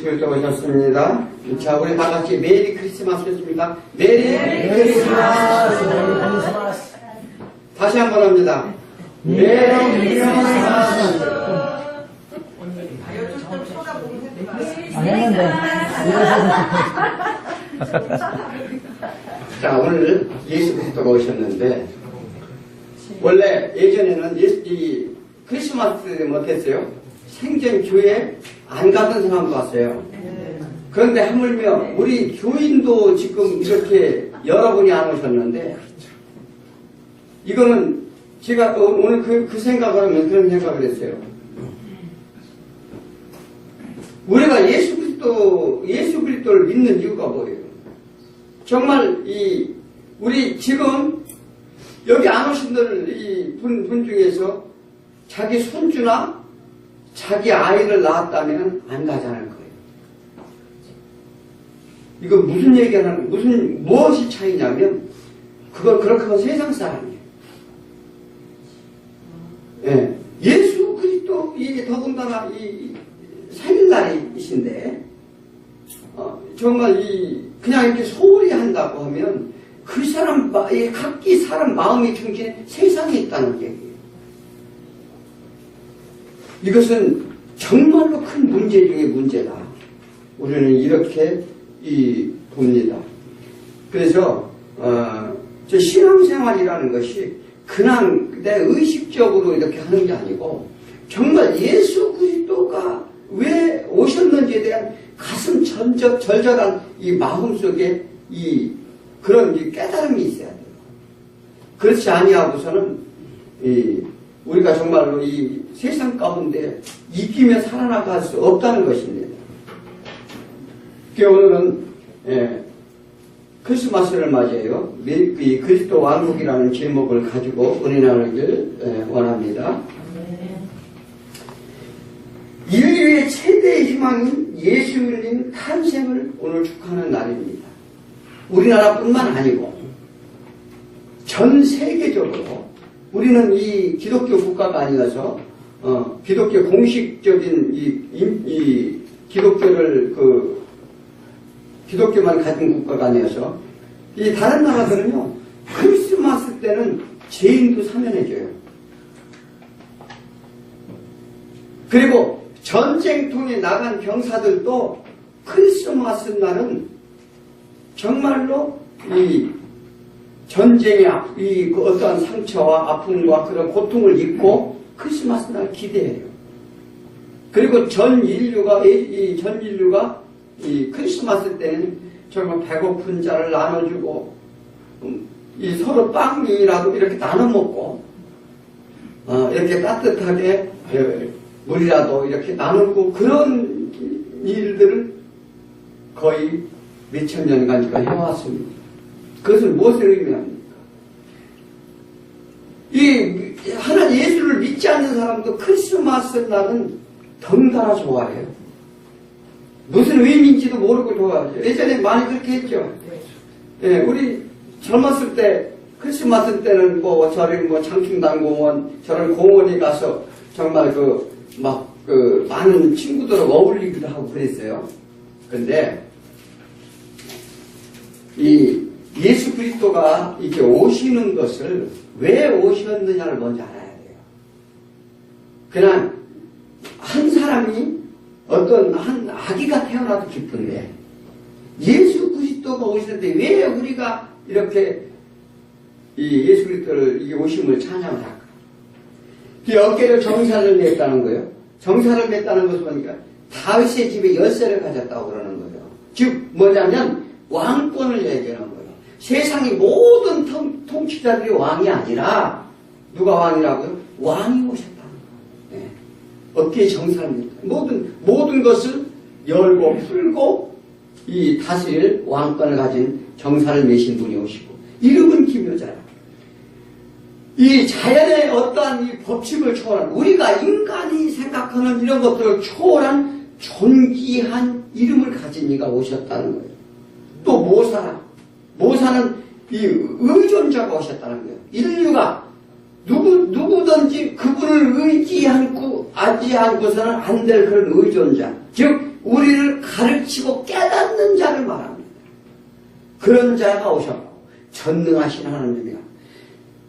그리스도가 오셨습니다. 자, 우리 다 같이 메리 크리스마스 했습니다. 메리 크리스마스. 다시 한번 합니다. 메리 크리스마스. 안 했는데. 자, 오늘 예수 그리스도가 오셨는데, 원래 예전에는 이 크리스마스 못했어요. 생전 교회 안 가던 사람도 왔어요. 그런데 하물며 우리 교인도 지금 이렇게 여러분이 안 오셨는데, 이거는 제가 오늘 그 생각을 하면 그런 생각을 했어요. 우리가 예수 그리스도를 믿는 이유가 뭐예요? 정말 우리 지금 여기 안 오신 분 중에서 자기 손주나 자기 아이를 낳았다면 안 가지 않을 거예요. 이거 무슨 얘기하는, 무엇이 차이냐면, 그걸 그렇게 하면 세상 사람이에요. 예. 예수 그리스도, 더군다나 생일날이신데, 정말 그냥 이렇게 소홀히 한다고 하면, 그 사람, 각기 사람 마음이 중심에 세상에 있다는 얘기예요. 이것은 정말로 큰 문제 중에 문제다. 우리는 이렇게 봅니다. 그래서 저 신앙생활이라는 것이 그냥 내 의식적으로 이렇게 하는 게 아니고 정말 예수 그리스도가 왜 오셨는지에 대한 가슴 절절한 이 마음속에 그런 깨달음이 있어야 돼요. 그렇지 아니하고서는 우리가 정말로 이 세상 가운데 이기며 살아나갈 수 없다는 것입니다. 오늘은 크리스마스를 맞이해요. 그리스도 왕국이라는 제목을 가지고 은혜 나누길 원합니다. 인류의 최대의 희망인 예수님 탄생을 오늘 축하하는 날입니다. 우리나라뿐만 아니고 전 세계적으로 우리는 이 기독교 국가가 아니어서 기독교 공식적인 기독교를 기독교만 가진 국가가 아니어서 이 다른 나라들은요 크리스마스 때는 죄인도 사면해줘요. 그리고 전쟁통에 나간 병사들도 크리스마스 날은 정말로 전쟁의 그 어떠한 상처와 아픔과 그런 고통을 잊고 크리스마스 날 기대해요. 그리고 전 인류가 크리스마스 때는 정말 배고픈 자를 나눠주고 서로 빵이라도 이렇게 나눠 먹고 이렇게 따뜻하게 물이라도 이렇게 나누고 그런 일들을 거의 몇천 년간 해왔습니다. 그것은 무엇을 의미합니까? 하나님 예수를 믿지 않는 사람도 크리스마스 날은 덩달아 좋아해요. 무슨 의미인지도 모르고 좋아하죠. 예전에 많이 그렇게 했죠. 예, 우리 젊었을 때 크리스마스 때는 장충당공원 저런 공원에 가서 정말 많은 친구들하고 어울리기도 하고 그랬어요. 근데 예수 그리스도가 이렇게 오시는 것을 왜 오셨느냐를 먼저 알아야 돼요. 그냥 한 사람이 한 아기가 태어나도 기쁜데 예수 그리스도가 오시는데 왜 우리가 이렇게 예수 그리스도를 오심을 찬양을 할까? 어깨를 정사를 냈다는 거예요. 정사를 냈다는 것은 뭐니까 다윗의 집에 열쇠를 가졌다고 그러는 거예요. 즉 뭐냐면 왕권을 얘기하는 거예요. 세상의 모든 통치자들이 왕이 아니라 누가 왕이라고요? 왕이 오셨다는 거예요. 네. 어깨에 정사를 냈다. 모든 것을 열고 풀고 다스릴 왕권을 가진 정사를 내신 분이 오시고 이름은 기묘자라. 이 자연의 어떠한 이 법칙을 초월한 우리가 인간이 생각하는 이런 것들을 초월한 존귀한 이름을 가진 이가 오셨다는 거예요. 또 모사는 이 의존자가 오셨다는 거예요. 인류가 누구든지 그분을 의지하지 않고서는 안 될 그런 의존자. 즉 우리를 가르치고 깨닫는 자를 말합니다. 그런 자가 오셨고 전능하신 하나님이야.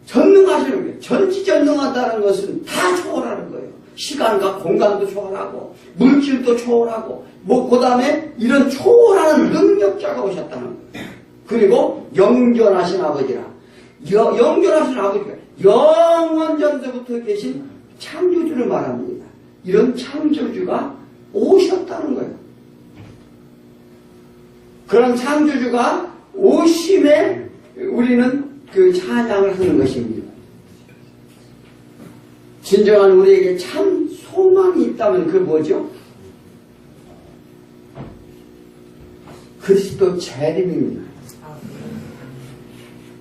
전능하시는 거예요. 전지전능하다는 것은 다 초월하는 거예요. 시간과 공간도 초월하고 물질도 초월하고 그 다음에 이런 초월하는 능력자가 오셨다는 거예요. 그리고 영존하신 아버지라. 영존하신 아버지가 영원 전부터 계신 창조주를 말합니다. 이런 창조주가 오셨다는 거예요. 그런 창조주가 오심에 우리는 그 찬양을 하는 것입니다. 진정한 우리에게 참 소망이 있다면 그 뭐죠? 그리스도 재림입니다.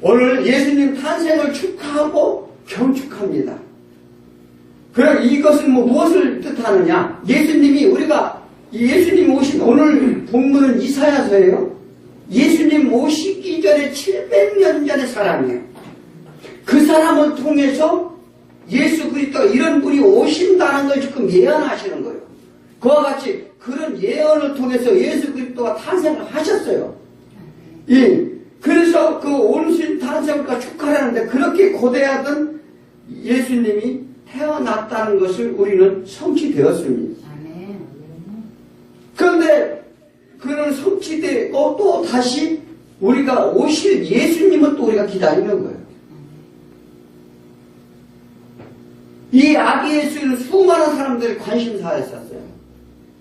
오늘 예수님 탄생을 축하하고 경축합니다. 그럼 이것은 무엇을 뜻하느냐? 예수님이 오신 오늘 본문은 이사야서예요. 예수님 오시기 전에 700년 전의 사람이에요. 그 사람을 통해서 예수 그리스도 이런 분이 오신다는 걸 지금 예언하시는 거예요. 그와 같이 그런 예언을 통해서 예수 그리스도가 탄생을 하셨어요. 그래서 그 온신 탄생과 축하하는데 그렇게 고대하던 예수님이 태어났다는 것을 우리는 성취되었습니다. 그런데 그는 성취되고 또 다시 우리가 오실 예수님은 또 우리가 기다리는 거예요. 이 아기 예수는 수많은 사람들이 관심사였었어요.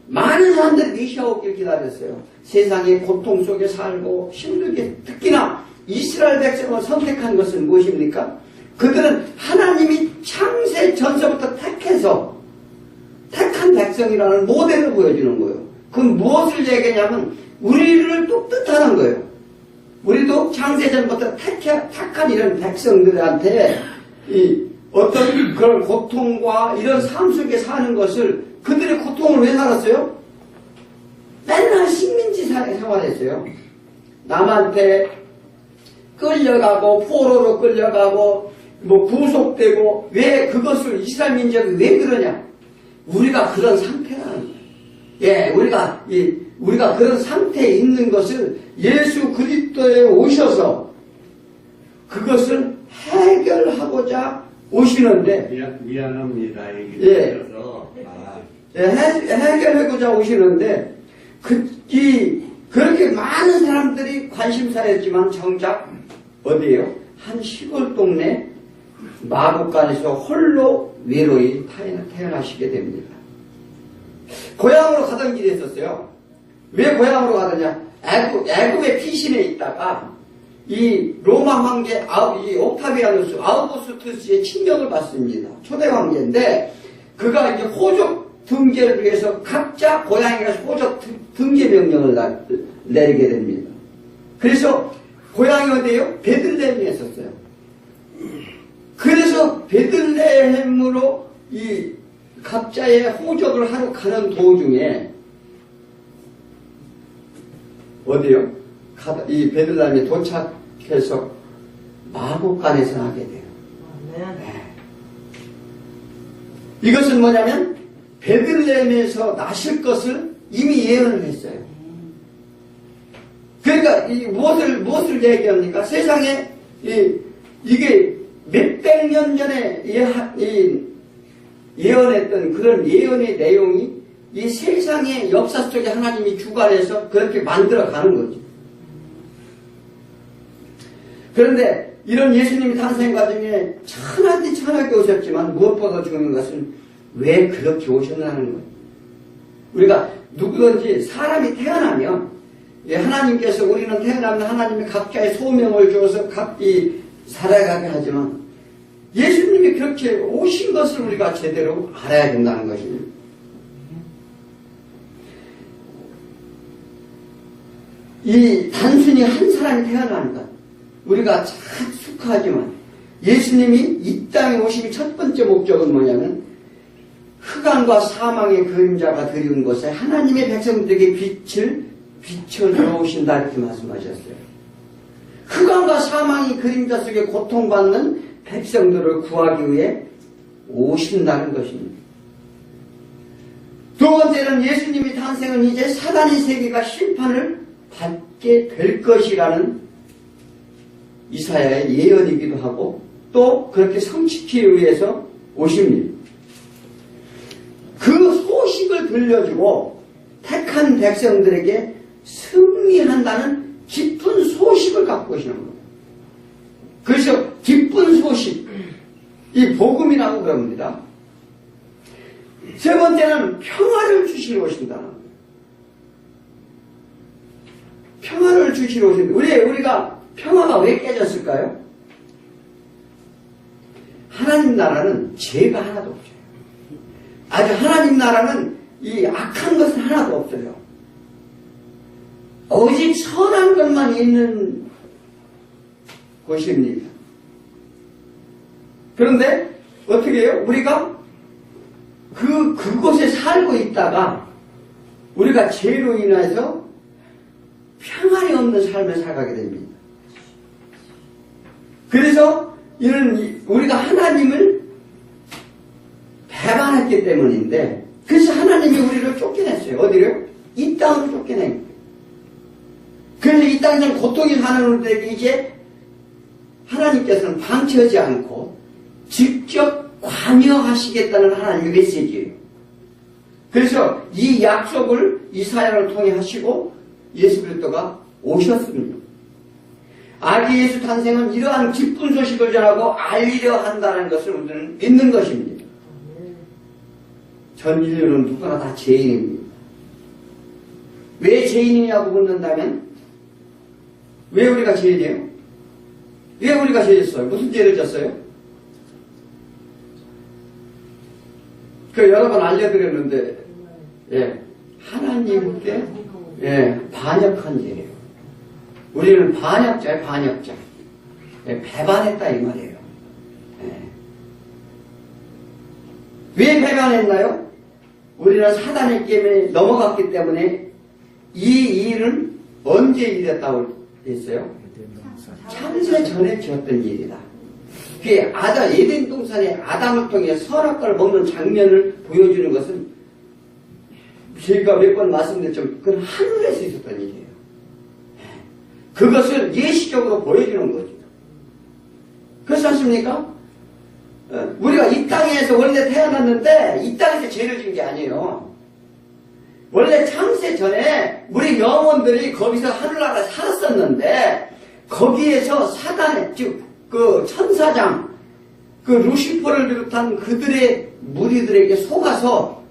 많은 사람들이 메시아 오길 기다렸어요. 세상의 고통 속에 살고 힘들게 특히나 이스라엘 백성을 선택한 것은 무엇입니까? 그들은 하나님이 창세 전서부터 택한 백성이라는 모델을 보여주는 거예요. 그건 무엇을 얘기하냐면 우리를 또 뜻하는 거예요. 우리도 창세 전부터 택한 이런 백성들한테 어떤 그런 고통과 이런 삶 속에 사는 것을 그들의 고통을 왜 살았어요? 맨날 식민지 생활했어요. 남한테 끌려가고 포로로 끌려가고 구속되고 왜 그것을 이스라엘 민족이 왜 그러냐? 우리가 그런 상태라는 거예요. 예, 우리가 그런 상태에 있는 것을 예수 그리스도에 오셔서 그것을 해결하고자 오시는데 미안합니다. 예, 해결하고자 오시는데 그렇게 많은 사람들이 관심사였지만 정작 어디에요? 한 시골 동네 마곡간에서 홀로 외로이 태어나시게 됩니다. 고향으로 가던 길이 있었어요. 왜 고향으로 가더냐? 애굽의 피신에 있다가 이 로마 황제 이 옥타비아누스 아우구스투스의 친명을 받습니다. 초대 황제인데 그가 이제 호적 등재를 위해서 각자 고향에 가서 호적 등재 명령을 내리게 됩니다. 그래서 고향이 어디예요? 베들레헴에 있었어요. 그래서 베들레헴으로 이 각자의 호적을 하러 가는 도중에 어디요? 이 베들레헴에 도착해서 마곡간에서 하게 돼요. 네. 이것은 뭐냐면 베들레헴에서 나실 것을 이미 예언을 했어요. 그러니까 무엇을 얘기합니까? 세상에 이게 몇백 년 전에 예언했던 그런 예언의 내용이 이 세상의 역사 속에 하나님이 주관해서 그렇게 만들어가는 거죠. 그런데 이런 예수님이 탄생 과정에 천하게 오셨지만 무엇보다 중요한 것은 왜 그렇게 오셨나는 거예요. 우리가 누구든지 사람이 태어나면 하나님께서 우리는 태어나면 하나님이 각자의 소명을 주어서 각기 살아가게 하지만 예수님이 그렇게 오신 것을 우리가 제대로 알아야 된다는 것입니다. 이 단순히 한 사람이 태어나는 것 우리가 참 축하하지만 예수님이 이 땅에 오신 첫 번째 목적은 뭐냐면 흑암과 사망의 그림자가 드리운 곳에 하나님의 백성들에게 빛을 비춰주어 오신다 이렇게 말씀하셨어요. 흑암과 사망의 그림자 속에 고통받는 백성들을 구하기 위해 오신다는 것입니다. 두 번째는 예수님이 탄생은 이제 사단의 세계가 심판을 받게 될 것이라는 이사야의 예언이기도 하고 또 그렇게 성취키에 의해서 오십니다. 그 소식을 들려주고 택한 백성들에게 승리한다는 기쁜 소식을 갖고 오시는 겁니다. 그래서 기쁜 소식, 이 복음이라고 그럽니다. 세 번째는 평화를 주시러 오신다는 거예요. 평화를 주시러 오신다. 우리가 평화가 왜 깨졌을까요? 하나님 나라는 죄가 하나도 없어요. 아주 하나님 나라는 이 악한 것은 하나도 없어요. 오직 선한 것만 있는 곳입니다. 그런데 어떻게 해요? 우리가 그곳에 살고 있다가 우리가 죄로 인해서 평안이 없는 삶을 살아가게 됩니다. 그래서 이는 우리가 하나님을 배반했기 때문인데, 그래서 하나님이 우리를 쫓겨냈어요. 어디로? 이 땅으로 쫓겨낸 거예요. 그래서 이 땅에서는 고통이 사는 우리들에게 이제 하나님께서는 방치하지 않고 직접 관여하시겠다는 하나님의 메시지예요. 그래서 이 약속을 이사야를 통해 하시고 예수 그리스도가 오셨습니다. 아기 예수 탄생은 이러한 기쁜 소식을 전하고 알리려 한다는 것을 우리는 믿는 것입니다. 전 인류는 누구나 다 죄인입니다. 왜 죄인이냐고 묻는다면 왜 우리가 죄인이에요? 왜 우리가 죄졌어요? 무슨 죄를 졌어요? 여러 번 알려드렸는데, 하나님께, 반역한 죄예요. 우리는 반역자예요, 반역자. 배반했다, 이 말이에요. 왜 배반했나요? 우리는 사단의 게임에 넘어갔기 때문에 이 일은 언제 일했다고 했어요? 창세 전에 지었던 일이다. 그게 에덴 동산에 아담을 통해 선악과를 먹는 장면을 보여주는 것은 제가 몇 번 말씀드렸지만 그건 하늘에서 있었던 일이에요. 그것을 예시적으로 보여주는 거죠. 그렇지 않습니까? 우리가 이 땅에서 원래 태어났는데 이 땅에서 죄를 진 게 아니에요. 원래 창세 전에 우리 영혼들이 거기서 하늘나라에 살았었는데 거기에서 사단의 즉 그 천사장 그 루시퍼를 비롯한 그들의 무리들에게 속아서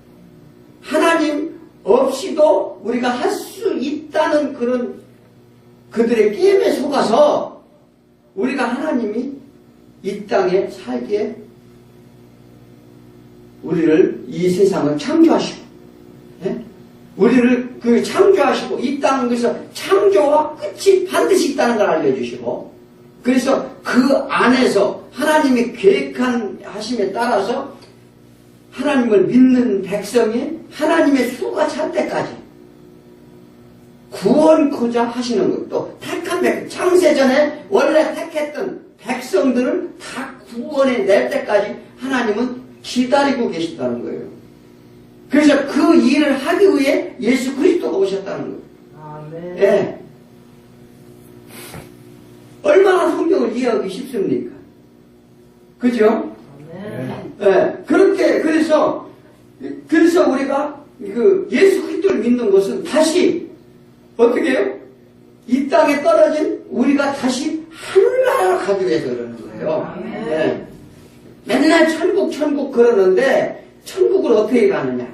하나님 없이도 우리가 할 수 있다는 그런 그들의 게임에 속아서 우리가 하나님이 이 땅에 살기에 우리를 이 세상을 창조하시고 우리를 창조하시고 이 땅에서 창조와 끝이 반드시 있다는 걸 알려주시고 그래서 그 안에서 하나님이 계획한 하심에 따라서 하나님을 믿는 백성이 하나님의 수가 찰 때까지 구원코자 하시는 것도 택한 백성, 창세전에 원래 택했던 백성들을 다 구원해 낼 때까지 하나님은 기다리고 계신다는 거예요. 그래서 그 일을 하기 위해 예수 그리스도가 오셨다는 거예요. 아멘. 예. 얼마나 성경을 이해하기 쉽습니까? 그죠? 아멘. 예. 그래서 우리가 예수 그리스도를 믿는 것은 다시 어떻게 해요? 이 땅에 떨어진 우리가 다시 하늘나라로 가기 위해서 그러는 거예요. 예. 맨날 천국 그러는데 천국을 어떻게 가느냐?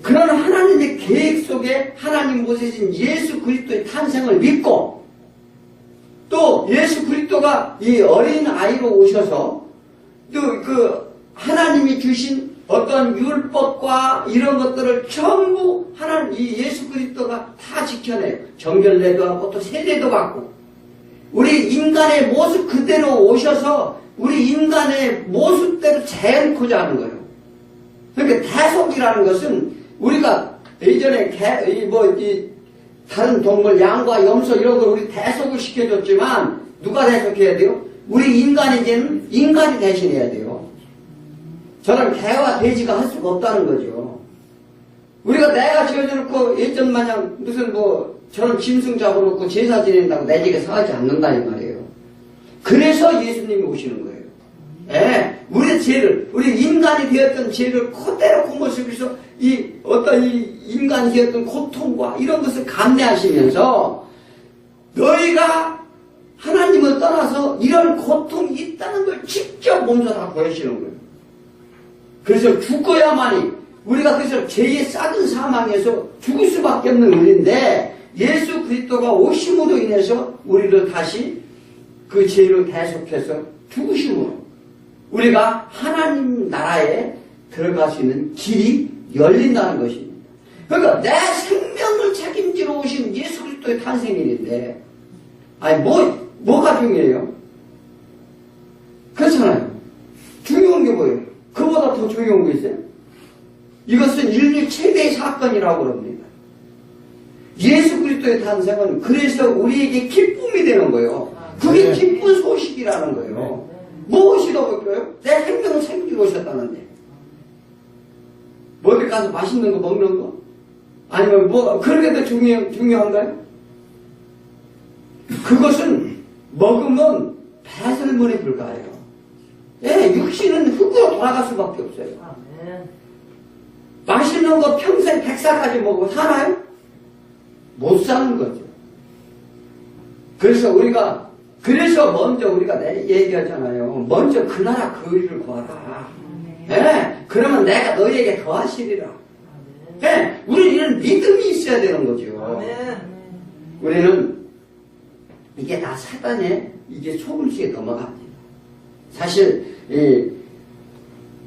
그런 하나님의 계획 속에 하나님 모세신 예수 그리스도의 탄생을 믿고 또 예수 그리스도가 이 어린 아이로 오셔서 또 하나님이 주신 어떤 율법과 이런 것들을 전부 이 예수 그리스도가 다 지켜내요. 정결례도 하고 또 세례도 받고 우리 인간의 모습 그대로 오셔서 우리 인간의 모습대로 재현코자 하는 거예요. 그러니까 대속이라는 것은 우리가 예전에 다른 동물, 양과 염소 이런 걸 우리 대속을 시켜줬지만 누가 대속해야 돼요? 우리 인간이 이제는 인간이 대신해야 돼요. 저런 개와 돼지가 할 수가 없다는 거죠. 우리가 내가 지어져놓고 예전 마냥 무슨 뭐 저런 짐승 잡아놓고 제사 지낸다고 내 집에 사하지 않는다 이 말이에요. 그래서 예수님이 오시는 거예요. 예, 우리 죄를, 우리 인간이 되었던 죄를 그대로 그 모습에서 이 어떤 이 인간이 되었던 고통과 이런 것을 감내하시면서 너희가 하나님을 떠나서 이런 고통이 있다는 걸 직접 몸소 다 보여주시는 거예요. 그래서 죽어야만이 우리가 그래서 죄의 싹은 사망에서 죽을 수밖에 없는 우리인데 예수 그리스도가 오심으로 인해서 우리를 다시 그 죄를 대속해서 죽으심으로 우리가 하나님 나라에 들어갈 수 있는 길이 열린다는 것입니다. 그러니까 내 생명을 책임지러 오신 예수 그리스도의 탄생일인데 아니 뭐가 중요해요? 그렇잖아요. 중요한 게 뭐예요? 그보다 더 중요한 게 있어요? 이것은 인류 최대의 사건이라고 그럽니다. 예수 그리스도의 탄생은 그래서 우리에게 기쁨이 되는 거예요. 그게 기쁜 소식이라는 거예요. 무엇이더 볼까요? 내 생명을 책임지고 오셨다는데. 뭐 어디 가서 맛있는 거 먹는 거? 아니면 뭐 그런 게 더 중요한가요? 그것은 먹으면 배설물에 불과해요. 예, 육신은 흙으로 돌아갈 수밖에 없어요. 맛있는 거 평생 100살까지 먹고 사나요? 못 사는 거죠. 그래서 먼저 우리가 얘기하잖아요. 먼저 그 나라 그 의를 구하라. 예, 그러면 내가 너희에게 더하시리라. 예, 우리는 이런 믿음이 있어야 되는 거죠. 우리는 이게 다 사단의 이게 속임수에 넘어갑니다. 사실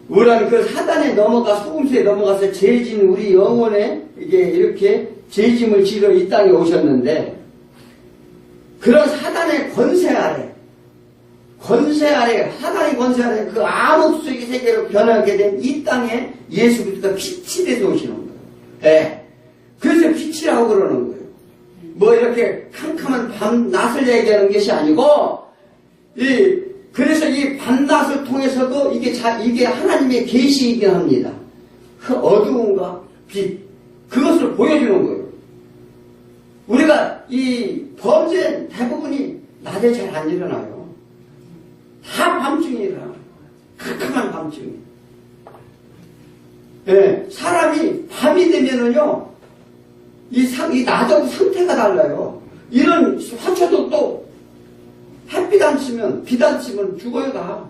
우리는 그 사단에 속임수에 넘어가서 죄진 우리 영혼에 이게 이렇게 죄짐을 지러 이 땅에 오셨는데 그런 사단의 권세 아래 사단의 권세 아래 그 암흑 속의 세계로 변하게 된 이 땅에 예수 그리스도가 빛이 돼서 오시는 거예요. 예. 그래서 빛이라고 그러는 거예요. 뭐 이렇게 캄캄한 밤낮을 얘기하는 것이 아니고 그래서 이 밤낮을 통해서도 이게 하나님의 계시이긴 합니다. 그 어두움과 빛 그것을 보여주는 거예요. 우리가 이 범죄 대부분이 낮에 잘 안 일어나요. 다 밤중에 일어나요. 캄캄한 밤중에. 예, 사람이 밤이 되면은요, 이 낮하고 상태가 달라요. 이런 화초도 또 햇빛 안 치면, 빛 안 치면 죽어요, 다.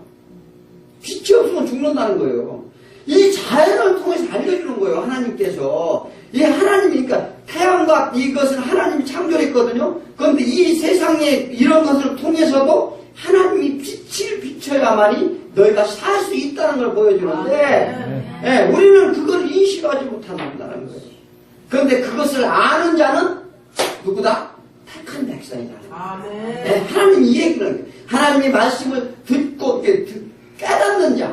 빛이 없으면 죽는다는 거예요. 이 자연을 통해서 알려주는 거예요, 하나님께서. 이 하나님이니까 태양과 이것은 하나님이 창조했거든요. 그런데 이 세상에 이런 것을 통해서도 하나님이 빛을 비춰야만이 너희가 살 수 있다는 걸 보여주는데 예, 우리는 그걸 인식하지 못한다는 거예요. 그런데 그것을 아는 자는 누구다? 택한 백성이다. 예, 하나님 이 얘기를 해요. 하나님의 말씀을 듣고 깨닫는 자,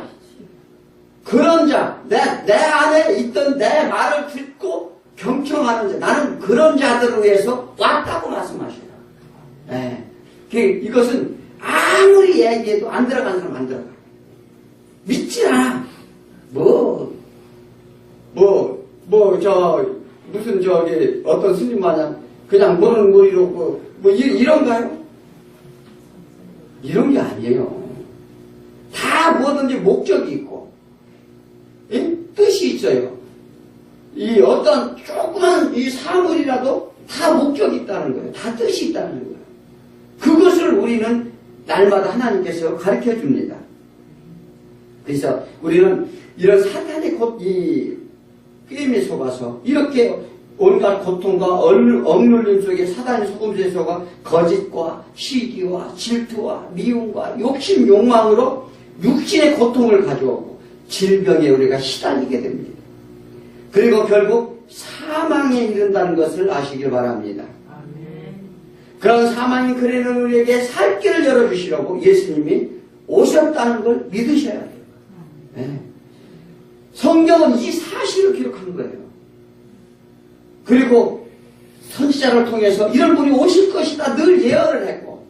그런 자, 내 안에 있던 내 말을 듣고 경청하는 자, 나는 그런 자들을 위해서 왔다고 말씀하셔요. 예. 이것은 아무리 얘기해도 안 들어간 사람 안 들어가. 믿지 않아. 어떤 스님 마냥 그냥 모르는 머리로 이런가요? 이런 게 아니에요. 다 뭐든지 목적이 있고, 뜻이 있어요. 이 어떤 조그만 이 사물이라도 다 목적이 있다는 거예요. 다 뜻이 있다는 거예요. 그것을 우리는 날마다 하나님께서 가르쳐 줍니다. 그래서 우리는 이런 사탄의 이 게임에 속아서 이렇게 온갖 고통과 억눌림 속에 사단의 속임수에 속아 거짓과 시기와 질투와 미움과 욕심, 욕망으로 육신의 고통을 가져오고 질병에 우리가 시달리게 됩니다. 그리고 결국 사망에 이른다는 것을 아시길 바랍니다. 그런 사망이 그리는 우리에게 살 길을 열어주시려고 예수님이 오셨다는 걸 믿으셔야 돼요. 네. 성경은 이 사실을 기록한 거예요. 그리고 선지자를 통해서 이런 분이 오실 것이다 늘 예언을 했고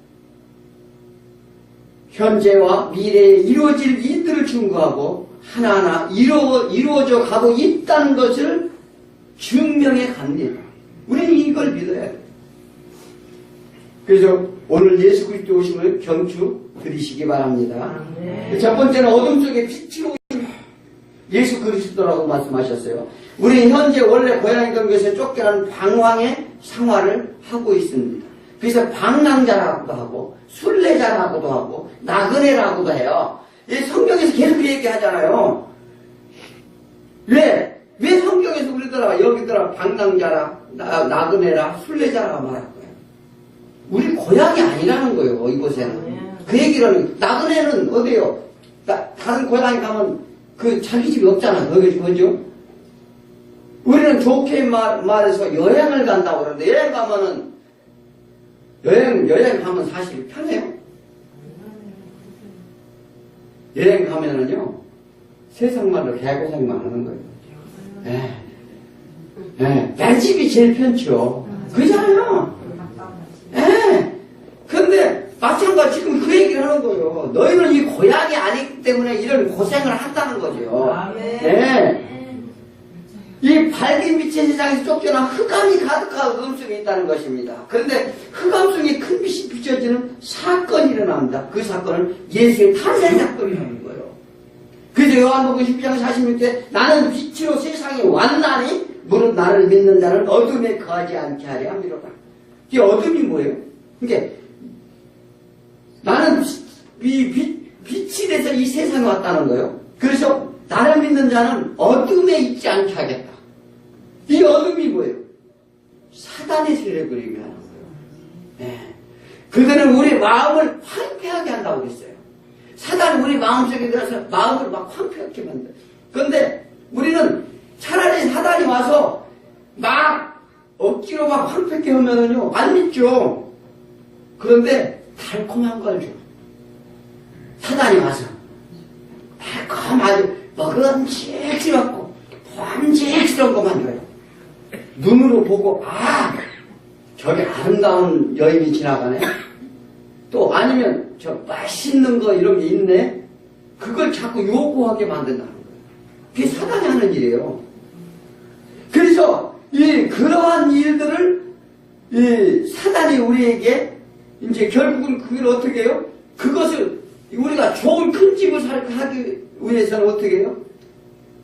현재와 미래에 이루어질 일들을 증거하고 하나하나 이루어져 가고 있다는 것을 증명해 갑니다. 우리는 이걸 믿어야 돼요. 그래서 오늘 예수 그리스도 오심을 경주 드리시기 바랍니다. 첫 번째는 어둠 속에 빛이 오신 예수 그리스도라고 말씀하셨어요. 우리는 현재 원래 고향이던 곳에 쫓겨난 방황의 생활을 하고 있습니다. 그래서 방랑자라고도 하고 순례자라고도 하고 나그네라고도 해요. 이 성경에서 계속 그 얘기하잖아요. 왜 성경에서 우리들아 여기들아 방랑자라 나그네라 순례자라 말할 거예요. 우리 고향이 아니라는 거예요. 이곳에는. 그 얘기를 나그네는 어디요? 다른 고향에 가면 그 자기 집이 없잖아. 그죠? 우리는 좋게 말해서 여행을 간다고 그러는데 여행 가면 사실 편해요. 여행 가면은요 세상말로 개고생만 하는 거예요. 내 집이 제일 편죠. 그잖아요. 근데 마찬가지 지금 그 얘기를 하는 거예요. 너희는 이 고향이 아니기 때문에 이런 고생을 한다는 거죠. 이 밝은 빛의 세상에서 쫓겨난 흑암이 가득한 음성이 있다는 것입니다. 그런데 흑암 속에 큰 빛이 비춰지는 사건이 일어납니다. 그 사건은 예수의 탄생 사건이라는 거예요. 그래서 요한복음 12장 46절 나는 빛으로 세상에 왔나니 무릇 나를 믿는 자는 어둠에 거하지 않게 하려 함이로다. 이 어둠이 뭐예요? 그러니까 나는 빛이 돼서 이 세상에 왔다는 거예요. 그래서 나를 믿는 자는 어둠에 있지 않게 하겠다. 이 어둠이 뭐예요? 사단의 세력을 의미하는 거예요. 그들은 우리 마음을 황폐하게 한다고 그랬어요. 사단은 우리 마음속에 들어서 마음을 막 황폐하게 만들어요. 그런데 우리는 차라리 사단이 와서 막 억지로 막 황폐하게 하면은요, 안 믿죠. 그런데 달콤한 걸 줘. 사단이 와서 달콤하게 먹음직스럽고 보암직스러운 것만 줘요. 눈으로 보고 저기 아름다운 여인이 지나가네. 또 아니면 저 맛있는 거 이런 게 있네. 그걸 자꾸 요구하게 만든다는 거예요. 그게 사단이 하는 일이에요. 그래서 그러한 일들을 사단이 우리에게 이제 결국은 그걸 어떻게 해요? 그것을 우리가 좋은 큰 집을 하기 위해서는 어떻게 해요?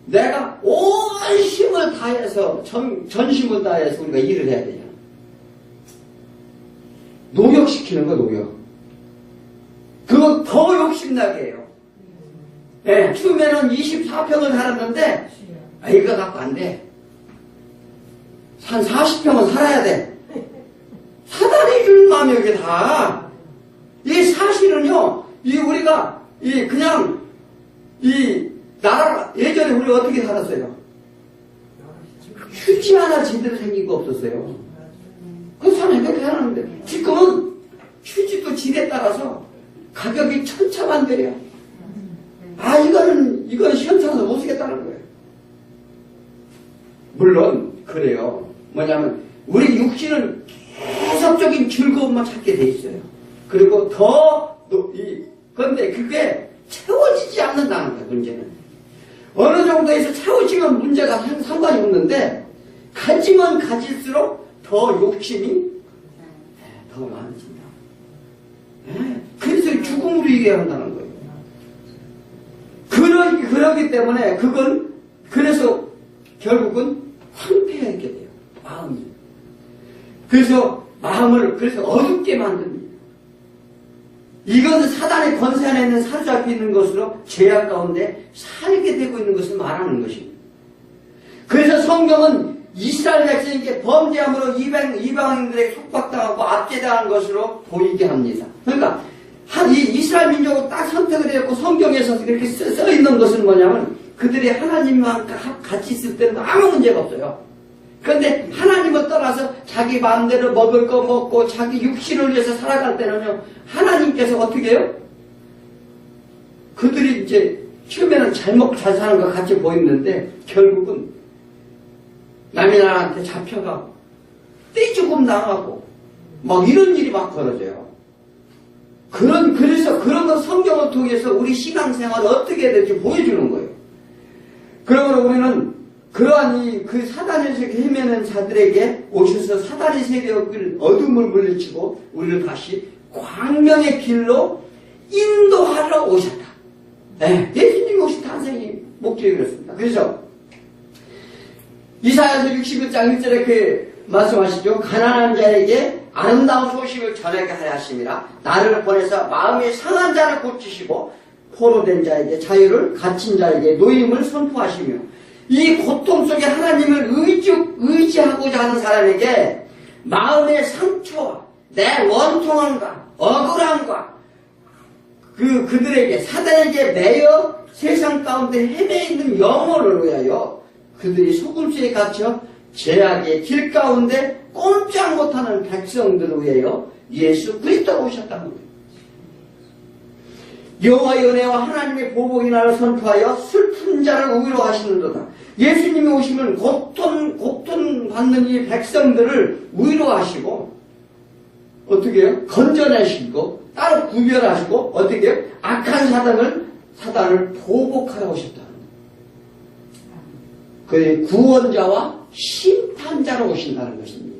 내가 온 힘을 다해서 전심을 다해서 우리가 일을 해야 되잖아. 노력시키는 거 노력. 그거 더 욕심나게 해요. 처음에는 24평을 살았는데 이거 갖고 안 돼. 한 40평은 살아야 돼. 사단이 줄 마음이 이게 다. 이 사실은요, 우리가 그냥 나라가 예전에 우리 어떻게 살았어요? 휴지 하나 제대로 생긴 거 없었어요. 그 사람이 그렇게 살았는데 지금은 휴지도 질에 따라서 가격이 천차만별이야. 이건 시원찮아서 못 쓰겠다는 거예요. 물론 그래요. 뭐냐면 우리 육신은 계속적인 즐거움만 찾게 돼 있어요. 그리고 그런데 그게 채워지지 않는다는 거예요. 문제는 어느 정도에서 채워지면 문제가 상관이 없는데 가지면 가질수록 더 욕심이 더 많아진다. 그래서 죽음으로 이겨야 한다는 거예요. 그러기 때문에 그래서 결국은 황폐하게 돼요. 마음이. 그래서 마음을 어둡게 만듭니다. 이것은 사단의 권세 안에 있는 사로잡혀 있는 것으로 죄악 가운데 살게 되고 있는 것을 말하는 것입니다. 그래서 성경은 이스라엘 백성에게 범죄함으로 이방인들에게 속박당하고 압제당한 것으로 보이게 합니다. 그러니까 이 이스라엘 민족을 딱 선택을 했고 성경에서 이렇게 써 있는 것은 뭐냐면 그들이 하나님과 같이 있을 때는 아무 문제가 없어요. 그런데 하나님을 떠나서 자기 마음대로 먹을 거 먹고 자기 육신을 위해서 살아갈 때는요, 하나님께서 어떻게 해요? 그들이 이제 처음에는 잘 먹고 잘 사는 것 같이 보이는데 결국은 남의 나라한테 잡혀가고 떼죽음 당하고 막 이런 일이 막 벌어져요. 그래서 그런 거 성경을 통해서 우리 신앙생활을 어떻게 해야 될지 보여주는 거예요. 그러므로 우리는 그러한 그 사단의 세계 헤매는 자들에게 오셔서 사단의 세력을 어둠을 물리치고 우리를 다시 광명의 길로 인도하러 오셨다. 네, 예수님이 오신 탄생이 목적이 그렇습니다. 그래서 이사야서 61장 1절에 그 말씀하시죠. 가난한 자에게 아름다운 소식을 전하게 하려 하심이라. 나를 보내서 마음이 상한 자를 고치시고 포로된 자에게 자유를, 갇힌 자에게 노임을 선포하시며, 이 고통 속에 하나님을 의지하고자 하는 사람에게 마음의 상처와 내 원통함과 억울함과 그들에게 사단에게 매여 세상 가운데 헤매 있는 영혼을 위하여 그들이 소금수에 갇혀 죄악의 길 가운데 꼼짝 못하는 백성들을 위하여 예수 그리스도가 오셨다는 거예요. 여호와의 은혜와 하나님의 보복이 나를 선포하여 슬픈 자를 위로하시는도다. 예수님이 오시면 고통 받는 이 백성들을 위로하시고 어떻게 해요? 건져내시고 따로 구별하시고 어떻게 해요? 악한 사단을 보복하러 오셨다는 거예요. 그 구원자와 심판자로 오신다는 것입니다.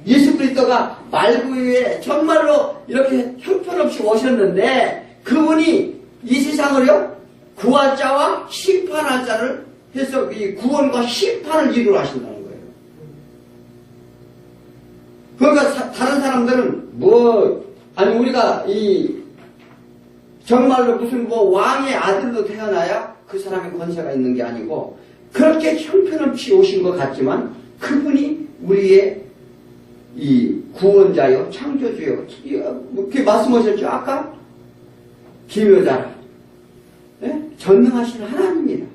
예수 그리스도가 말구유에 정말로 이렇게 형편없이 오셨는데 그분이 이 세상을요 구할 자와 심판할 자를 해서 이 구원과 심판을 이루어 하신다는 거예요. 그러니까 다른 사람들은 아니 우리가 정말로 무슨 왕의 아들로 태어나야 그 사람의 권세가 있는 게 아니고 그렇게 형편없이 오신 것 같지만 그분이 우리의 이 구원자요 창조주요 그렇게 말씀하셨죠 아까 기묘자라 전능하신 하나님이라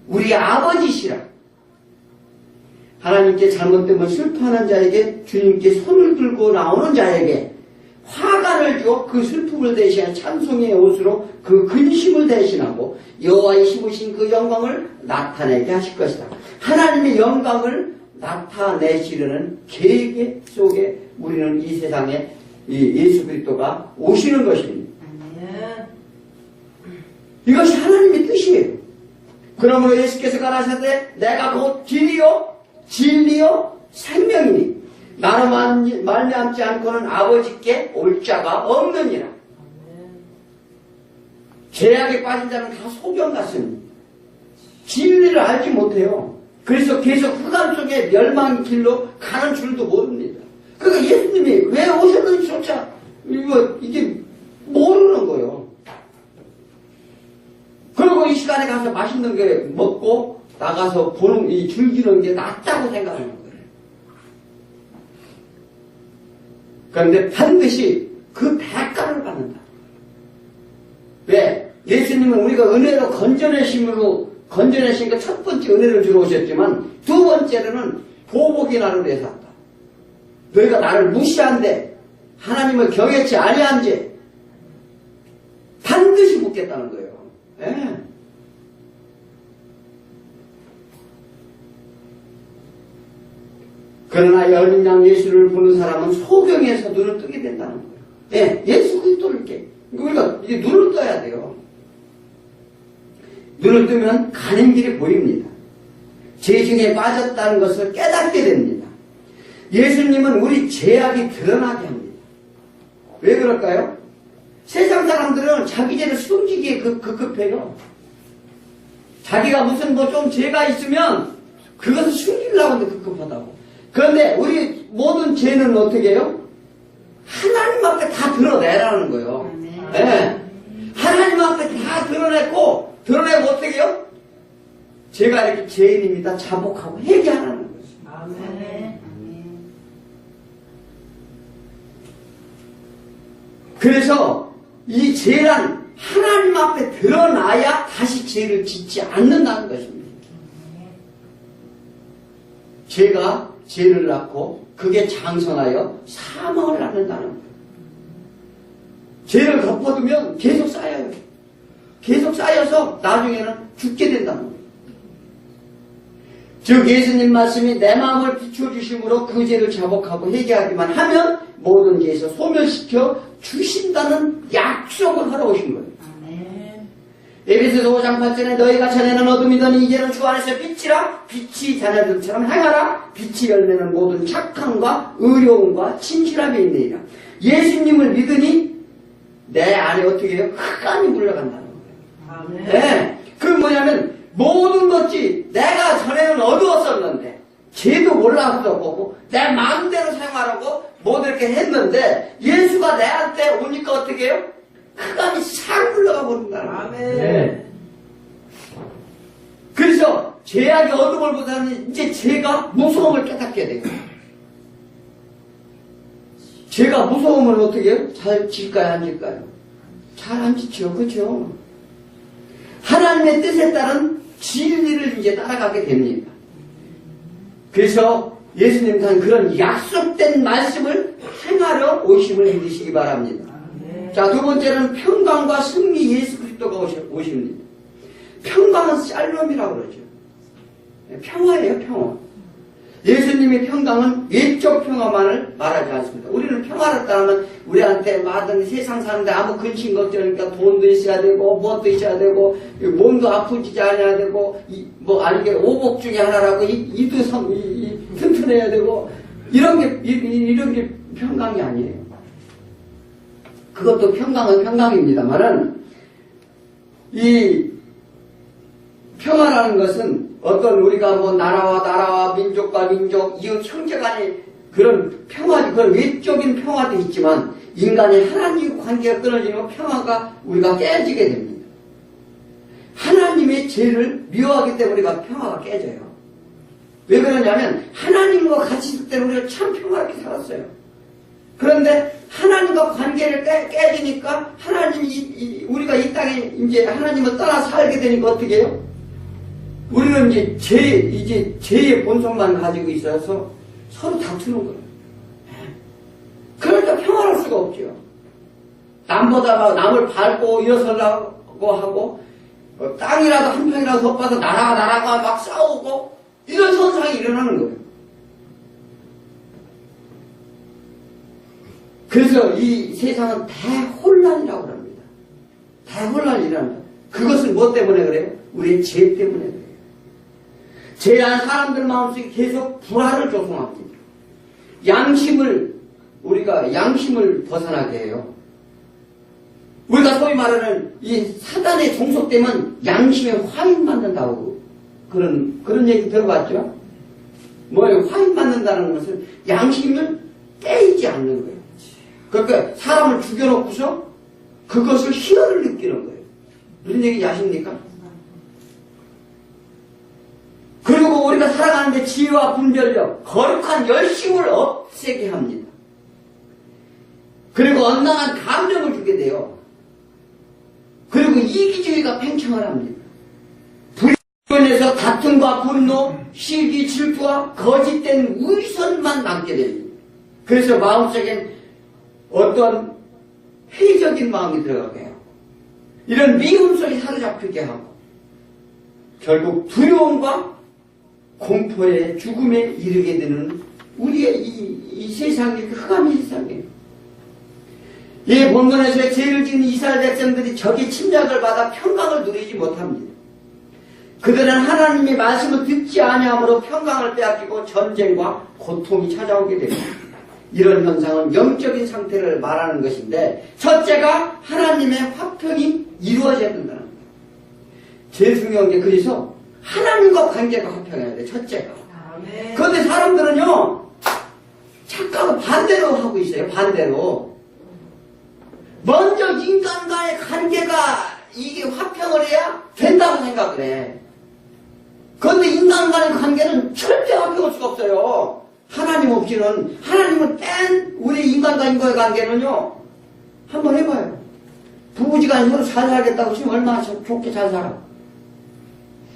우리의 아버지시라. 하나님께 잘못되면 슬퍼하는 자에게 주님께 손을 들고 나오는 자에게 화관을 주어 그 슬픔을 대신한 찬송의 옷으로 그 근심을 대신하고 여호와의 심으신 그 영광을 나타내게 하실 것이다. 하나님의 영광을 나타내시려는 계획 속에 우리는 이 세상에 이 예수 그리스도가 오시는 것입니다. 이것이 하나님의 뜻이에요. 그러므로 예수께서 가라사대 내가 곧 길이요 진리요 생명이니 나로 말미암지 않고는 아버지께 올 자가 없느니라. 죄악에 빠진 자는 다 소경 같습니다. 진리를 알지 못해요. 그래서 계속 흑암 속에 멸망의 길로 가는 줄도 모릅니다. 그러니까 예수님이 왜 오셨는지조차 이게 모르는 거예요. 그리고 이 시간에 가서 맛있는 게 먹고 나가서 즐기는 게 낫다고 생각하는 거예요. 그런데 반드시 그 대가를 받는다. 왜? 예수님은 우리가 은혜로 건져내신 그 첫 번째 은혜를 주러 오셨지만 두 번째로는 보복이 나를 위해서 한다. 너희가 나를 무시한데 하나님을 경외치 아니한지 반드시 묻겠다는 거예요. 예. 그러나 열린 양 예수를 보는 사람은 소경에서 눈을 뜨게 된다는 거예요. 예, 예수 그리스도를 이렇게 우리가 이제 눈을 떠야 돼요. 눈을 뜨면 가는 길이 보입니다. 죄중에 빠졌다는 것을 깨닫게 됩니다. 예수님은 우리 죄악이 드러나게 합니다. 왜 그럴까요? 세상 사람들은 자기 죄를 숨기기에 급해요. 자기가 무슨 좀 죄가 있으면 그것을 숨기려고 하는데 급급하다고. 그런데 우리 모든 죄는 어떻게 해요? 하나님 앞에 다 드러내라는 거예요. 네. 하나님 앞에 다 드러내고 어떻게 해요? 제가 이렇게 죄인입니다. 자복하고 회개하라는 거예요. 아멘. 그래서 이 죄란 하나님 앞에 드러나야 다시 죄를 짓지 않는다는 것입니다. 죄가 죄를 낳고 그게 장성하여 사망을 낳는다는 거예요. 죄를 덮어두면 계속 쌓여요. 계속 쌓여서 나중에는 죽게 된다는 거예요. 즉 예수님 말씀이 내 마음을 비춰주심으로 그 죄를 자복하고 회개하기만 하면 모든 죄에서 소멸시켜 주신다는 약속을 하러 오신 거예요. 아멘. 에베소서 5장 8절에 너희가 전에는 어둠이더니 이제는 주 안에서 빛이라 빛이 자녀들처럼 행하라. 빛이 열매는 모든 착함과 의로움과 진실함이 있느니라. 예수님을 믿으니 내 안에 어떻게 해요? 흑암이 물러간다는 거예요. 네. 그 뭐냐면 모든 것이 내가 전에는 어두웠었는데 죄도 몰랐었고 내 마음대로 생활하고 모두 이렇게 했는데 예수가 내한테 오니까 어떻게 해요? 흑암이 싹 물러가 버린다는 거예요. 네. 그래서 죄악의 어둠을 보다는 이제 죄가 무서움을 깨닫게 돼요. 죄가 무서움을 어떻게 해요? 잘 질까요? 안 질까요? 잘 안 지죠. 그렇죠? 하나님의 뜻에 따른 진리를 이제 따라가게 됩니다. 그래서 예수님은 그런 약속된 말씀을 행하러 오심을 믿으시기 바랍니다. 자, 두 번째는 평강과 승리 예수 그리스도가 오십니다. 평강은 샬롬이라고 그러죠. 평화예요, 평화. 예수님의 평강은 외적 평화만을 말하지 않습니다. 우리는 평화를 따르면 우리한테 받은 세상 사는데 아무 근심 걱정이니까 돈도 있어야 되고 무엇도 있어야 되고 몸도 아프지 않아야 되고 뭐 아니게 오복 중에 하나라고 이도 튼튼해야 되고 이런 게 평강이 아니에요. 그것도 평강은 평강입니다만은 이 평화라는 것은 어떤 우리가 뭐 나라와 민족과 민족 이웃 형제 간의 그런 평화, 그런 외적인 평화도 있지만 인간의 하나님 관계가 끊어지면 평화가 우리가 깨지게 됩니다. 하나님의 죄를 미워하기 때문에 우리가 평화가 깨져요. 왜 그러냐면 하나님과 같이 있을 때는 우리가 참 평화롭게 살았어요. 그런데 하나님과 관계를 깨지니까 우리가 이 땅에 이제 하나님을 떠나 살게 되니까 어떻게 해요? 우리는 이제 죄의 본성만 가지고 있어서 서로 다투는 거예요. 그러니까 평화로울 수가 없죠. 남보다 남을 밟고 일어서려고 하고 땅이라도 한 평이라도 더 빠져 나라가 막 싸우고 이런 현상이 일어나는 거예요. 그래서 이 세상은 대혼란이라고 합니다. 대혼란이 일어납니다. 그것은 뭐 때문에 그래요? 우리의 죄 때문에 그래요. 죄한 사람들 마음속에 계속 불화를 조성합니다. 우리가 양심을 벗어나게 해요. 우리가 소위 말하는 이 사단에 종속되면 양심에 화인 맞는다고 그런 얘기 들어봤죠? 뭐예요? 화인 맞는다는 것은 양심을 떼이지 않는 거예요. 그러니까 사람을 죽여놓고서 그것을 희열을 느끼는 거예요. 무슨 얘기인지 아십니까? 그리고 우리가 살아가는데 지혜와 분별력, 거룩한 열심을 없애게 합니다. 그리고 언당한 감정을 주게 돼요. 그리고 이기주의가 팽창을 합니다. 불의에서 다툼과 분노, 시기, 질투와 거짓된 위선만 남게 됩니다. 그래서 마음속엔 어떤 회의적인 마음이 들어가게 하고 이런 미움 속에 사로잡히게 하고 결국 두려움과 공포의 죽음에 이르게 되는 우리의 이 세상의 흑암의 세상이에요. 이 본문에서 죄를 지은 이스라엘 백성들이 적의 침략을 받아 평강을 누리지 못합니다. 그들은 하나님의 말씀을 듣지 아니함으로 평강을 빼앗기고 전쟁과 고통이 찾아오게 됩니다. 이런 현상은 영적인 상태를 말하는 것인데 첫째가 하나님의 화평이 이루어져야 된다는 거예요. 제일 중요한 게 그래서 하나님과 관계가 화평해야 돼요. 첫째가. 그런데 사람들은요 착각을 반대로 하고 있어요. 반대로 먼저 인간과의 관계가 이게 화평을 해야 된다고 생각을 해. 그런데 인간과의 관계는 절대 화평할 수가 없어요. 하나님 없이는, 하나님을 뺀 우리 인간과 인간의 관계는요, 한번 해봐요. 부부지간에 서로 잘 살겠다고 지금 얼마나 좋게 잘 살아.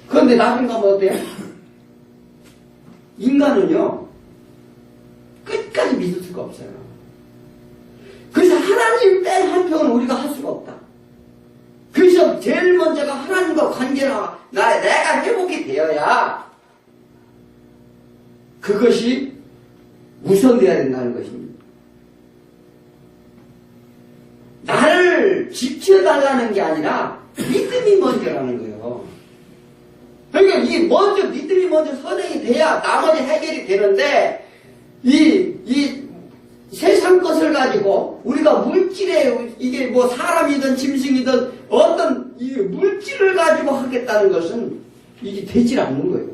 그런데 나중에 가면 어때요? 인간은요, 끝까지 믿을 수가 없어요. 그래서 하나님 뺀 화평은 우리가 할 수가 없다. 그래서 제일 먼저가 하나님과 관계나 내가 회복이 되어야 그것이 우선돼야 된다는 것입니다. 나를 지켜달라는 게 아니라 믿음이 먼저라는 거예요. 그러니까 이 먼저, 믿음이 먼저 선행이 돼야 나머지 해결이 되는데, 이 세상 것을 가지고 우리가 물질에, 이게 뭐 사람이든 짐승이든 어떤 이 물질을 가지고 하겠다는 것은 이게 되질 않는 거예요.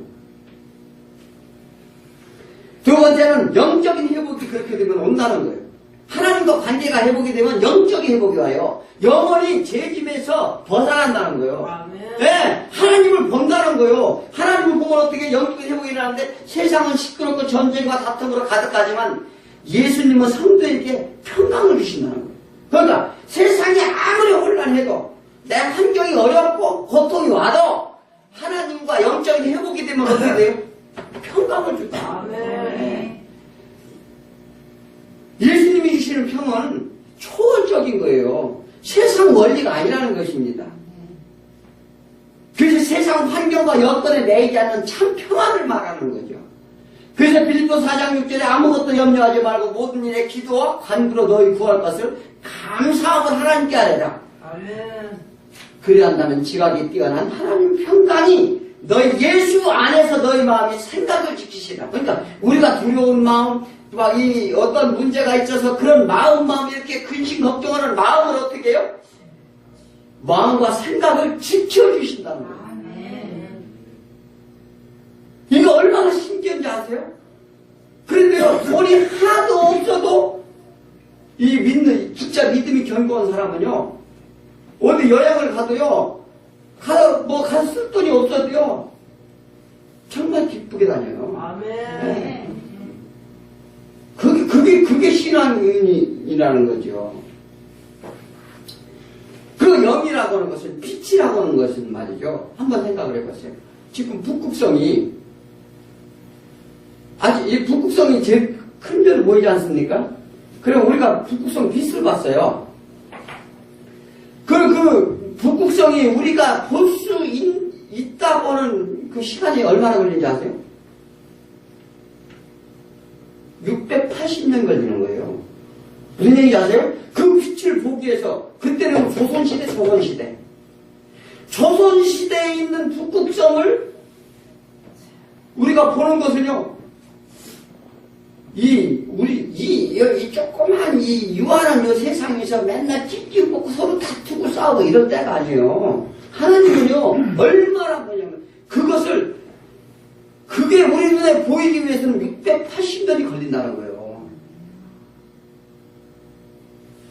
두 번째는 영적인 회복이 그렇게 되면 온다는 거예요. 하나님과 관계가 회복이 되면 영적인 회복이 와요. 영혼이 죄짐에서 벗어난다는 거예요. 네, 하나님을 본다는 거예요. 하나님을 보면 어떻게 영적인 회복이 일어나는데 세상은 시끄럽고 전쟁과 다툼으로 가득하지만 예수님은 성도에게 평강을 주신다는 거예요. 그러니까 세상이 아무리 혼란해도 내 환경이 어렵고 고통이 와도 하나님과 영적인 회복이 되면 어떻게 돼요? 평강을 준다. 예수님이 주시는 평은 초월적인 거예요. 세상 원리가 아니라는 것입니다. 그래서 세상 환경과 여건에 매이지 않는 참 평안을 말하는 거죠. 그래서 빌립보 4장 6절에 아무것도 염려하지 말고 모든 일에 기도와 간구로 너희 구할 것을 감사함을 하나님께 하래라. 그래야 한다면 지각이 뛰어난 하나님 평강이 너희 예수 안에서 너희 마음이 생각을 지키시라. 그러니까 우리가 두려운 마음, 막 이 어떤 문제가 있어서 그런 마음 이렇게 근심 걱정하는 마음을 어떻게 해요? 마음과 생각을 지켜주신다는 거예요. 이거 얼마나 신기한지 아세요? 그런데요, 돈이 하나도 없어도 진짜 믿음이 견고한 사람은요, 어디 여행을 가도요, 가서 쓸 돈이 없어도요, 정말 기쁘게 다녀요. 네. 그게 신앙이라는 거죠. 그 영이라고 하는 것은, 빛이라고 하는 것은 말이죠. 한번 생각을 해보세요. 지금 북극성이, 이 북극성이 제일 큰 별 보이지 않습니까? 그럼 우리가 북극성 빛을 봤어요. 그 북극성이 우리가 볼 수 있다고 하는 그 시간이 얼마나 걸리는지 아세요? 680년 걸리는 거예요. 무슨 얘기인지 아세요? 그 빛을 보기 위해서, 그때는 조선시대, 조선시대. 조선시대에 있는 북극성을 우리가 보는 것은요, 이 조그만 유한한 이 세상에서 맨날 찝찝 먹고 서로 다투고 싸우고 이럴 때가 아니에요. 하나님은요, 얼마나 보냐면, 그게 우리 눈에 보이기 위해서는 680년이 걸린다는 거예요.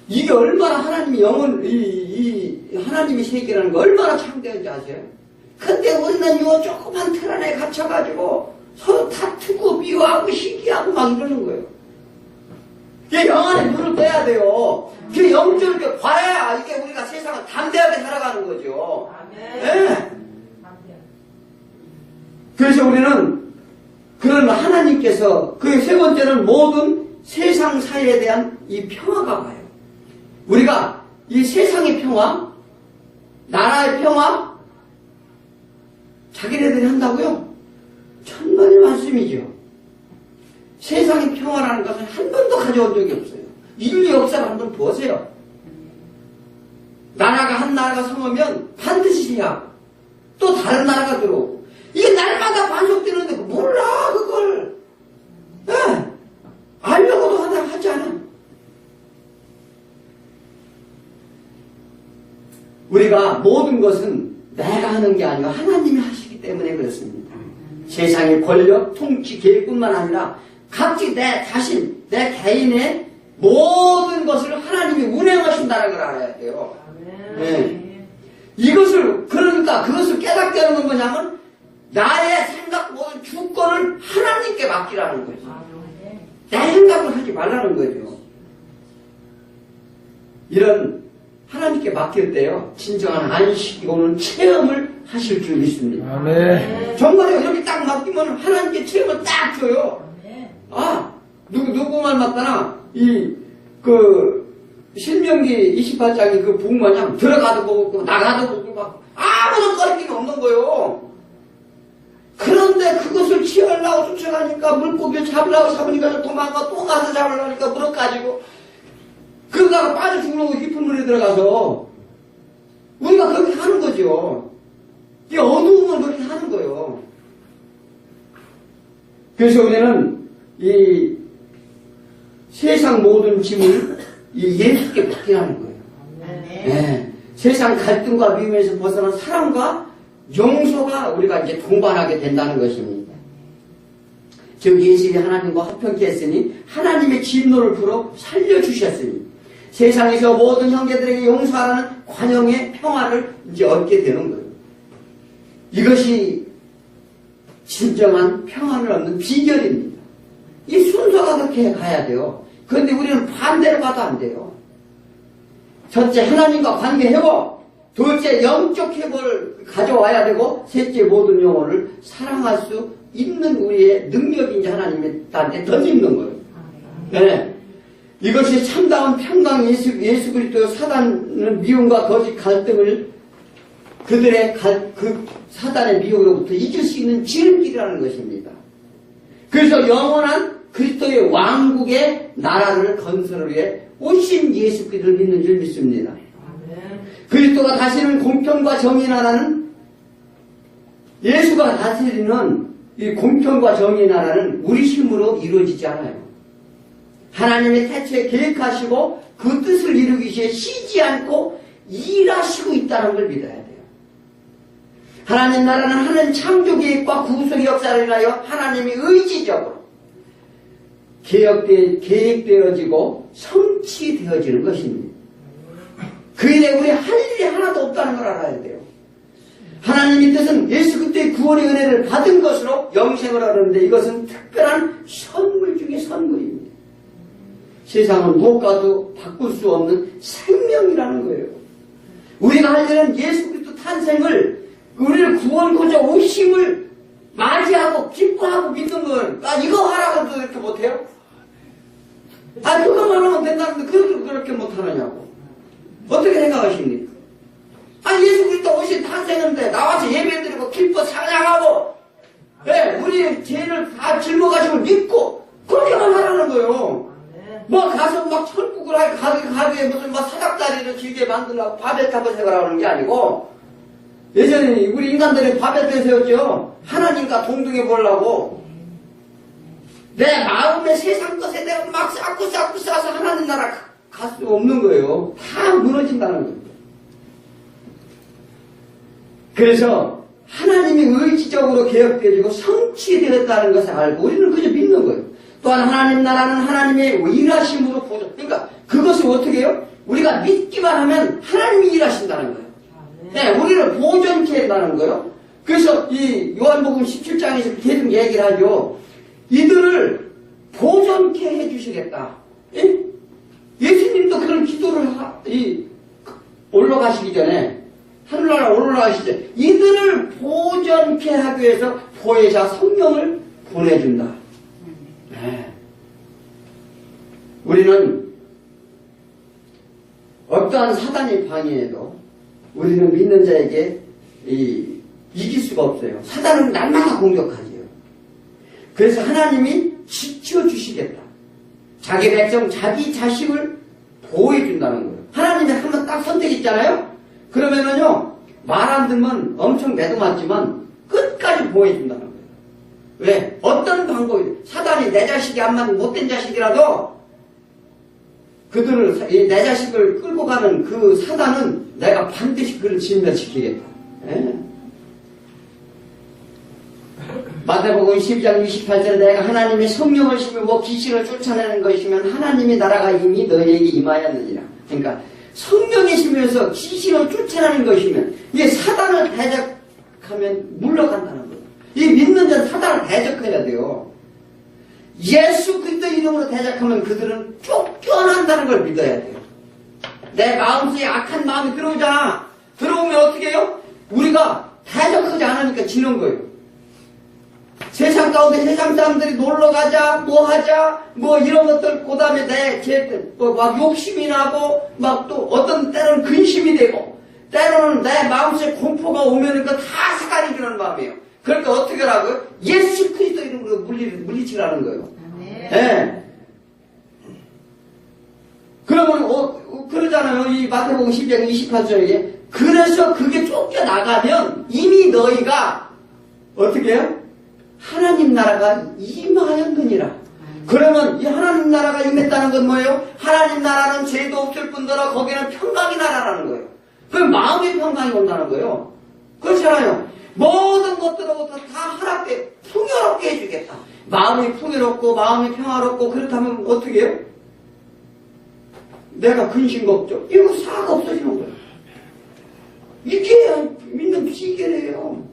이게 얼마나 하나님이 하나님이 세계라는 거 얼마나 창대한지 아세요? 근데 우리는 요 조그만 틀 안에 갇혀가지고 서로 다투고 미워하고 시기하고 막 이러는 거예요. 영 안에 눈을 떼야 돼요. 그 영적을 봐야 이게 우리가 세상을 담대하게 살아가는 거죠. 네. 그래서 우리는 그런 하나님께서 그 세 번째는 모든 세상 사회에 대한 이 평화가 와요. 우리가 이 세상의 평화, 나라의 평화, 자기네들이 한다고요? 천만의 말씀이죠. 세상의 평화라는 것은 한 번도 가져온 적이 없어요. 인류 역사를 한번 보세요. 한 나라가 성하면 반드시 해야 또 다른 나라가 들어오고, 이게 날마다 반복되는데 몰라 그걸. 네. 알려고도 하지 않아. 우리가 모든 것은 내가 하는 게 아니라 하나님이 하시기 때문에 그렇습니다. 세상의 권력, 통치, 계획뿐만 아니라 각기 내 자신, 내 개인의 모든 것을 하나님이 운행하신다는 걸 알아야 돼요. 네. 그것을 깨닫게 하는 건 뭐냐면 나의 생각 모든 주권을 하나님께 맡기라는 거죠. 내 생각을 하지 말라는 거죠. 이런 하나님께 맡길 때요, 진정한 안식이 오는 체험을 하실 줄 믿습니다. 아멘. 정말요, 이렇게 딱 맡기면 하나님께 체험을 딱 줘요. 누구만 맡다나, 신명기 28장이 그 부흥마냥 들어가도 보고, 나가도 보고, 막, 아무런 거리낌이 없는 거예요. 그런데 그것을 취하려고 쫓아가니까, 물고기를 잡으니까 도망가, 또 가서 잡으려니까 물어 가지고, 그러다가 빠져 죽으려고 깊은 물에 들어가서, 우리가 그렇게 하는 거죠. 이 어두움을 그렇게 하는 거예요. 그래서 우리는 이 세상 모든 짐을 이 예수께 맡기라는 거예요. 네. 세상 갈등과 미움에서 벗어난 사랑과 용서가 우리가 이제 동반하게 된다는 것입니다. 즉 예수님이 하나님과 화평케 했으니 하나님의 진노를 풀어 살려주셨으니 세상에서 모든 형제들에게 용서하라는 관용의 평화를 이제 얻게 되는 거예요. 이것이 진정한 평안을 얻는 비결입니다. 이 순서가 그렇게 가야 돼요. 그런데 우리는 반대로 가도 안 돼요. 첫째 하나님과 관계 회복, 둘째 영적 회복을 가져와야 되고, 셋째 모든 영혼을 사랑할 수 있는 우리의 능력이 이제 하나님한테 던지는 거예요. 네. 이것이 참다운 평강 예수 그리스도 사단은 미움과 거짓 갈등을 그들의 그 사단의 미움으로부터 잊을 수 있는 지름길이라는 것입니다. 그래서 영원한 그리스도의 왕국의 나라를 건설을 위해 오신 예수 그리스도를 믿는 줄 믿습니다. 그리스도가 다스리는 공평과 정의 나라는 예수가 다스리는 이 공평과 정의 나라는 우리 힘으로 이루어지지 않아요. 하나님의 태초에 계획하시고 그 뜻을 이루기 위해 쉬지 않고 일하시고 있다는 걸 믿어야 돼요. 하나님 나라는 하나님 창조 계획과 구속 역사를 인하여 하나님이 의지적으로 계획되어지고 성취되어지는 것입니다. 그 일에 우리 할 일이 하나도 없다는 걸 알아야 돼요. 하나님의 뜻은 예수 그리스도의 구원의 은혜를 받은 것으로 영생을 얻었는데 이것은 특별한 선물 중에 선물입니다. 세상은 무엇과도 바꿀 수 없는 생명이라는 거예요. 우리가 할 일은 예수 그리스도 탄생을 우리를 구원코자 오심을 맞이하고 기뻐하고 믿는 걸 이거 하라고도 이렇게 못해요? 그것만 하면 된다는데 그렇게 못하느냐고. 어떻게 생각하십니까? 예수 그리스도 오신 탄생인데 나와서 예배드리고 기뻐 찬양하고 우리 죄를 다 짊어가지고 믿고 그렇게만 하라는 거예요. 가서 천국을 할 가게에 무슨 사닥다리를 길게 만들려고 바벨탑을 세우라는 게 아니고 예전에 우리 인간들이 바벨탑을 세웠죠. 하나님과 동등해 보려고 내 마음의 세상 것에 내가 막 쌓고 쌓아서 하나님 나라 갈 수 없는 거예요. 다 무너진다는 거예요. 그래서 하나님이 의지적으로 개혁되어지고 성취되었다는 것을 알고 우리는 그저 믿는 거예요. 또한 하나님 나라는 하나님의 일하심으로 보죠. 그러니까 그것을 어떻게 해요? 우리가 믿기만 하면 하나님이 일하신다는 거예요. 네, 우리를 보존케 한다는 거예요. 그래서 이 요한복음 17장에서 계속 얘기를 하죠. 이들을 보존케 해주시겠다. 예수님도 그런 기도를 올라가시기 전에 하늘나라 올라가시죠. 이들을 보존케 하기 위해서 보혜자 성령을 보내준다. 네. 우리는 어떠한 사단이 방해해도 우리는 믿는 자에게 이길 수가 없어요. 사단은 날마다 공격하지요. 그래서 하나님이 지켜주시겠다. 자기 백성, 자기 자식을 보호해준다는 거예요. 하나님이 한번 딱 선택했잖아요. 그러면은요, 말 안 듣면 엄청 매도맞지만 끝까지 보호해준다는 거예요. 왜? 어떤 방법이, 사단이 내 자식이 암만 못된 자식이라도 그들을, 내 자식을 끌고 가는 그 사단은 내가 반드시 그를 진멸시키겠다. 예? 마태복음 12장 28절에 내가 하나님의 성령을 심으고 귀신을 쫓아내는 것이면 하나님의 나라가 이미 너희에게 임하였느니라. 그러니까 성령이 심으면서 귀신을 쫓아내는 것이면 이게 사단을 대적하면 물러간다는 거예요. 이 믿는 자는 사단을 대적해야 돼요. 예수 그리스도 이름으로 대적하면 그들은 쫓겨난다는 걸 믿어야 돼요. 내 마음속에 악한 마음이 들어오잖아. 들어오면 어떻게 해요? 우리가 대적하지 않으니까 지는 거예요. 세상 가운데 세상 사람들이 놀러 가자, 뭐 하자, 뭐 이런 것들, 그 다음에 막 욕심이 나고, 막 또 어떤 때로는 근심이 되고, 때로는 내 마음속에 공포가 오면 그 다 사단이 주는 마음이에요. 그러니까 어떻게 하라고요? 예수 그리스도 이름으로 물리치라는 거예요. 네. 그러면, 그러잖아요. 이 마태복음 12장 28절에 그래서 그게 쫓겨나가면 이미 너희가 어떻게 해요? 하나님 나라가 임하였느니라. 그러면 이 하나님 나라가 임했다는 건 뭐예요? 하나님 나라는 죄도 없을 뿐더러 거기는 평강의 나라라는 거예요. 그 마음의 평강이 온다는 거예요. 그렇잖아요. 모든 것들로부터 다 허락돼 풍요롭게 해주겠다. 마음이 풍요롭고 마음이 평화롭고 그렇다면 어떻게 해요? 내가 근심 걱정 이거 싹 없어지는 거예요. 이게 믿는 비결이에요.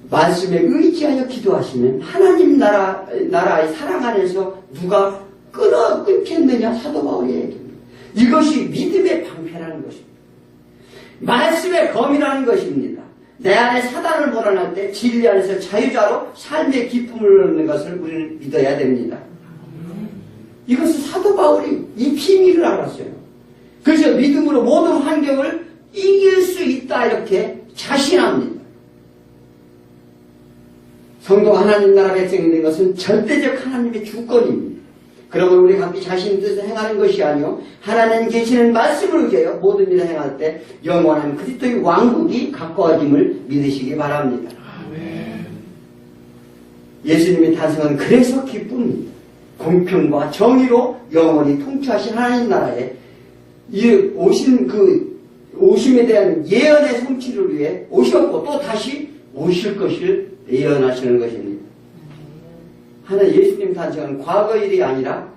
말씀에 의지하여 기도하시면 하나님 나라의 사랑 안에서 누가 끊겠느냐? 사도 바울이 얘기합니다. 이것이 믿음의 방패라는 것입니다. 말씀의 검이라는 것입니다. 내 안에 사단을 몰아낼 때 진리 안에서 자유자로 삶의 기쁨을 얻는 것을 우리는 믿어야 됩니다. 이것은 사도 바울이 이 비밀을 알았어요. 그래서 믿음으로 모든 환경을 이길 수 있다 이렇게 자신합니다. 성도 하나님 나라 백성이 된 것은 절대적 하나님의 주권입니다. 그러면 우리 각기 자신 뜻을 행하는 것이 아니요 하나님 계시는 말씀을 의지하여 모든 일을 행할 때 영원한 그리스도의 왕국이 가까워짐을 믿으시기 바랍니다. 아멘. 예수님의 탄생은 그래서 기쁩니다. 공평과 정의로 영원히 통치하신 하나님 나라에 오신 오심에 대한 예언의 성취를 위해 오셨고 또 다시 오실 것을 예언하시는 것입니다. 하나 예수님 탄생은 과거 일이 아니라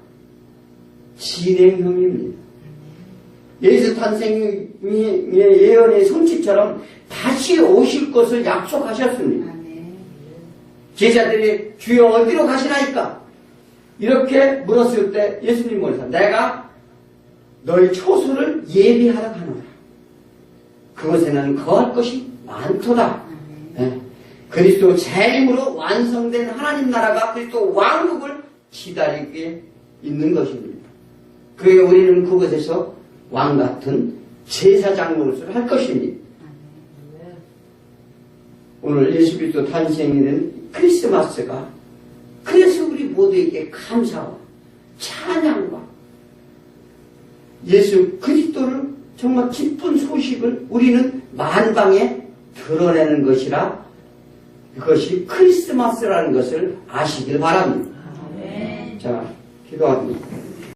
진행형입니다. 예수 탄생의 예언의 성취처럼 다시 오실 것을 약속하셨습니다. 제자들이 주여 어디로 가시나이까? 이렇게 물었을 때 예수님 뭐랬어요? 내가 너희 초소를 예비하러 가노라. 그것에는 거할 것이 많도다. 네. 그리스도 재림으로 완성된 하나님 나라가 그리스도 왕국을 기다리게 있는 것입니다. 그에 우리는 그곳에서 왕같은 제사장 노릇을 할 것입니다. 오늘 예수 그리스도 탄생일은 크리스마스가 그래서 우리 모두에게 감사와 찬양과 예수 그리스도를 정말 기쁜 소식을 우리는 만방에 드러내는 것이라 그것이 크리스마스라는 것을 아시길 바랍니다. 자, 기도합니다.